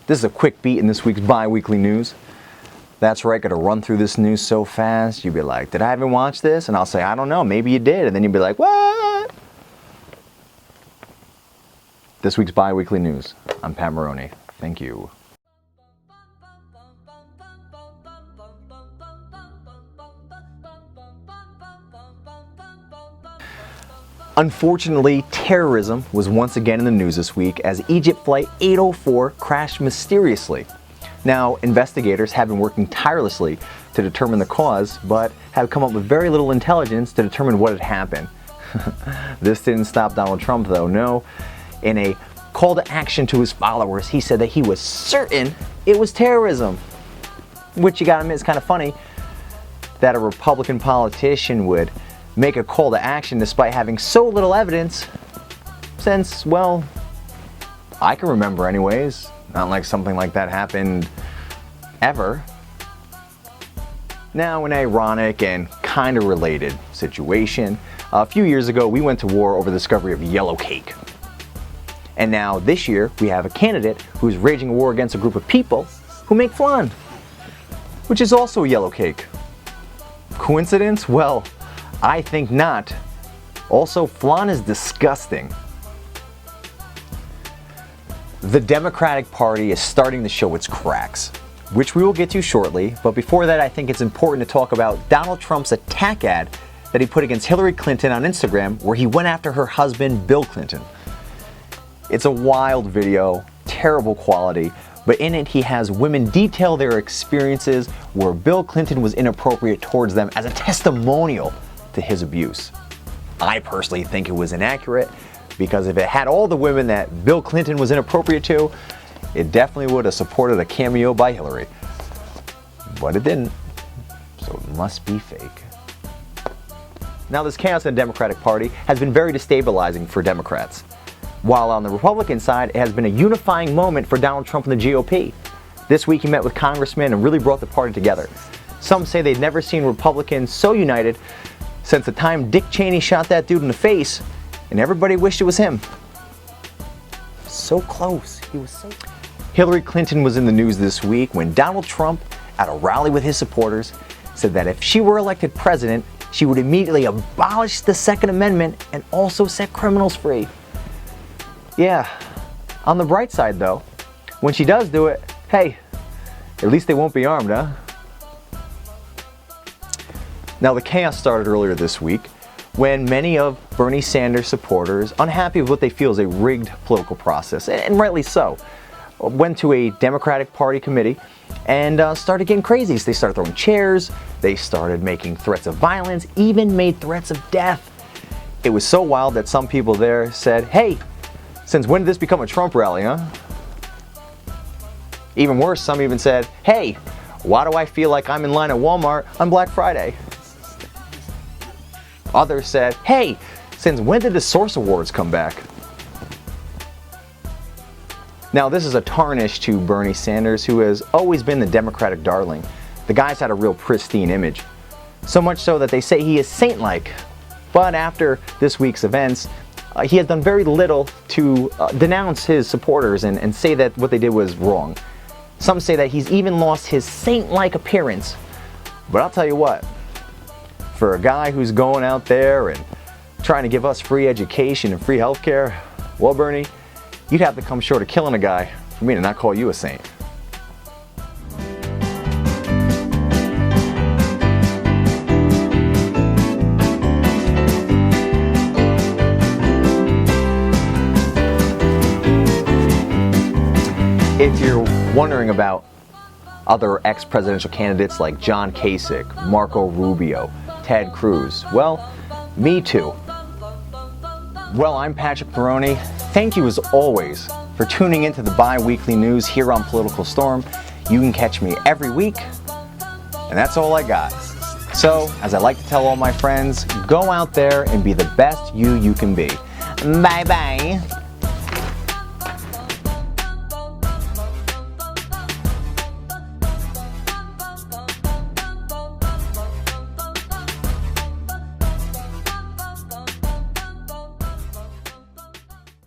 This is a quick beat in this week's Biweekly news. That's right, gotta run through this news so fast. You'd be like, did I even watch this? And I'll say, I don't know, maybe you did. And then you'd be like, what? This week's Biweekly news. I'm Pat Maroney. Thank you. Unfortunately, terrorism was once again in the news this week as Egypt Flight 804 crashed mysteriously. Now, investigators have been working tirelessly to determine the cause, but have come up with very little intelligence to determine what had happened. This didn't stop Donald Trump, though. No. In a call to action to his followers, he said that he was certain it was terrorism. Which, you gotta admit, is kind of funny that a Republican politician would make a call to action despite having so little evidence, since, well, I can remember anyways. Not like something like that happened ever. Now, an ironic and kind of related situation. A few years ago, we went to war over the discovery of yellow cake. And now, this year, we have a candidate who's raging a war against a group of people who make flan, which is also a yellow cake. Coincidence? Well, I think not. Also, flan is disgusting. The Democratic Party is starting to show its cracks, which we will get to shortly, but before that I think it's important to talk about Donald Trump's attack ad that he put against Hillary Clinton on Instagram, where he went after her husband, Bill Clinton. It's a wild video, terrible quality, but in it he has women detail their experiences where Bill Clinton was inappropriate towards them as a testimonial to his abuse. I personally think it was inaccurate, because if it had all the women that Bill Clinton was inappropriate to, it definitely would have supported a cameo by Hillary. But it didn't, so it must be fake. Now, this chaos in the Democratic Party has been very destabilizing for Democrats, while on the Republican side, it has been a unifying moment for Donald Trump and the GOP. This week he met with congressmen and really brought the party together. Some say they've never seen Republicans so united since the time Dick Cheney shot that dude in the face, and everybody wished it was him. So close. He was so close. Hillary Clinton was in the news this week when Donald Trump, at a rally with his supporters, said that if she were elected president, she would immediately abolish the Second Amendment and also set criminals free. Yeah, on the bright side though, when she does do it, hey, at least they won't be armed, huh? Now, the chaos started earlier this week when many of Bernie Sanders supporters, unhappy with what they feel is a rigged political process, and rightly so, went to a Democratic Party committee and started getting crazy. So they started throwing chairs, they started making threats of violence, even made threats of death. It was so wild that some people there said, hey, since when did this become a Trump rally, huh? Even worse, some even said, hey, why do I feel like I'm in line at Walmart on Black Friday? Others said, hey, since when did the Source Awards come back? Now, this is a tarnish to Bernie Sanders, who has always been the Democratic darling. The guy's had a real pristine image. So much so that they say he is saint-like. But after this week's events, he has done very little to denounce his supporters and say that what they did was wrong. Some say that he's even lost his saint-like appearance. But I'll tell you what, for a guy who's going out there and trying to give us free education and free healthcare, well, Bernie, you'd have to come short of killing a guy for me to not call you a saint. If you're wondering about other ex-presidential candidates like John Kasich, Marco Rubio, Ted Cruz, well, me too. Well, I'm Patrick Maroney. Thank you as always for tuning into the Biweekly news here on Political Storm. You can catch me every week, and that's all I got. So, as I like to tell all my friends, go out there and be the best you can be. Bye-bye.